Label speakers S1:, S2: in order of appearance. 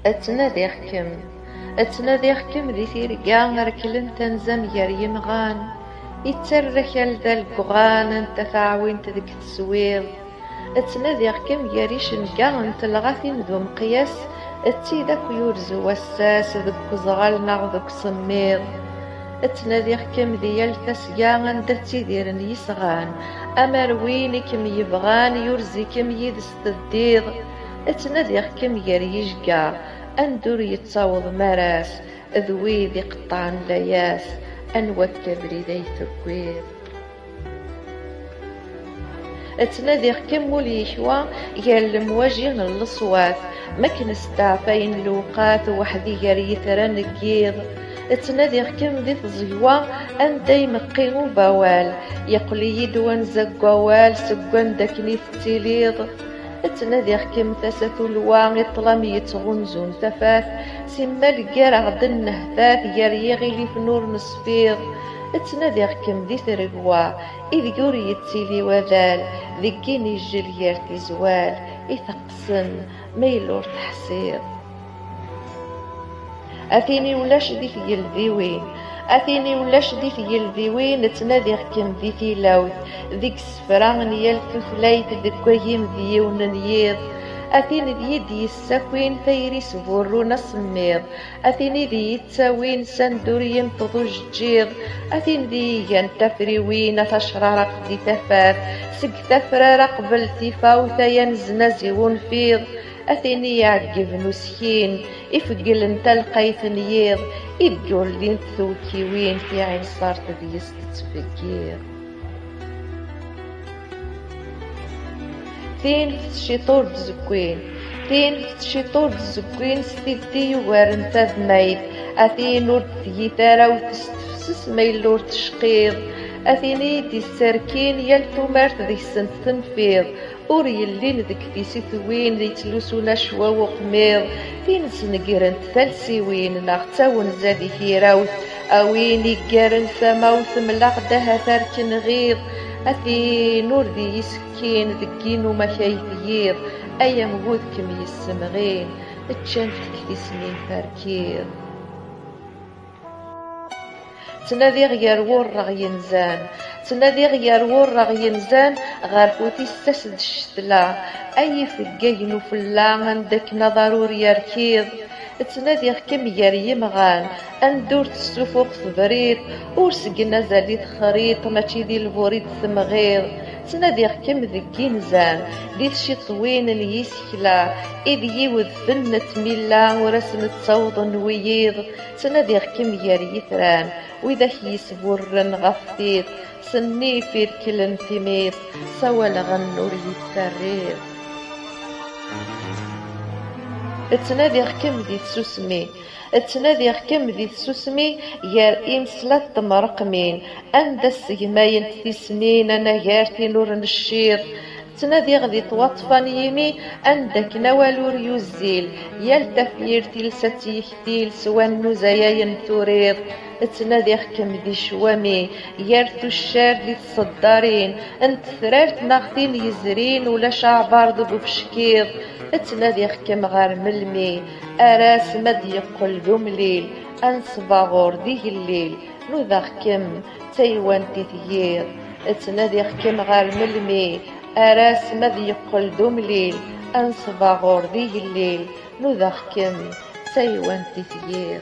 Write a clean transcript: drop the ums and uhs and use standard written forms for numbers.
S1: اتناديخكم اتناديخكم ذي ثيرقا ركلن تنزم ير يمغان يترك ذا القغان انت تعوين تذك تسويض اتناديخكم يريش نقا انت الغاثين ذو مقياس اتي ذاك يورزو وساس ذك زغالنا ذك صميض اتناديخكم ديال تسقا انت تيديرن يسغان امر وينكم يبغان يرزيكم يدس تديض اتناديخكم ير يشقا اندور يتصاوض مراس ذوي ذي قطعن لياس انوكبري ذي ثقويض اتناديخكم وليشوا يال مواجهن الصوات مكن استعفين لوقات وحدي يريثرا نقيض اتناديخكم ذي تزيوا ان دايم قيمو بوال يقلي يدوان زقوال سقوان داكني تتيليض اتناديخكم تسثو الواغ يطلم يتغنزون تفاث سما القرع النهثاث يريغي لي في نور نصفيض اتناديخكم ذي ترقوا إذ يوري يتيلي وذال ذكين يجل يرتي زوال إثقسن ميلور تحسير أثيني ولاش ذي في يلذيوين أثيني ولاش ذي في يلذيوين اتناديخكم ذي تيلاوث ذيك السفران يلتثليت ذكويم ذيون نيض أثيني ذي يدي السكوين ثيري سفورون الصميض أثيني ذي يتساوين سندوريم تضوج جيض أثيني ذي ينتفريوين تشرارق ذي تفاث سق تفرار قبل تفاوث ينزنزي ونفيض أثيني يعقب نسكين إفقل انت القيث نيض إبقول لين تثوكيوين في عين صارت ذي يستتفكير ثين شيطور دزكوين ثين شيطور دزكوين ستيدي وارن تذميد أثين ورد ثيثارا وتستفسس ميلور تشقيض أثيني دي السركين يلتو مارت ذي سنت تنفيض أوري اللين ذك في ستوين ذي تلوسونا شوا وقميض ثين سنقرن ثالسيوين ناغتاون زادي في راوث أويني قارن ثماوث ملاقدها ثاركن غيض أثي نور ذي يسكين ذكين وما كيفيض أيا مغوذكم يسمغين اتشانتك في سنين فاركيض تنادي غير ورغ ينزان تنادي غير ورغ ينزان غارفوتي استسد الشتلا أي فقين وفلا عندك نظر يركيض تنادي كم يري مغان اندور تسوفوق ثبريط ورسقنا زاليت خريط ماشي دي البوريد ثمغيض تنادي كم ذكين زان دي شي طوين يسكلا إذ يوذ فنة ملا ورسم تصوض ويض تنادي كم يري ثران وإذا يسبورن غفيط سني في الكل ثميط سوى لغنور يتفريض اتناديخكم ذي تسوسمي اتناديخكم ذي تسوسمي يار إمسلات تمرقمين أند السجماين في سنين أنا يارتي نور الشيط تنادي غدي توطفان يمي عندك نوالور يزيل يلتفير تلسة يختيل سوان نزايا توريض تنادي خكم ذي شوامي يارتو الشار ذي تصدارين انت ثرارت ناغتين يزرين ولا شعبار ضبو بشكيض تنادي خكم غار ملمي أراس مد يقل ذمليل أنصباغور ذي الليل نوذا خكم تايوان تثييض تنادي خكم غار ملمي أراس مذ يقل دمليل أنصباغور ذي الليل نذخكم سيوان تثيير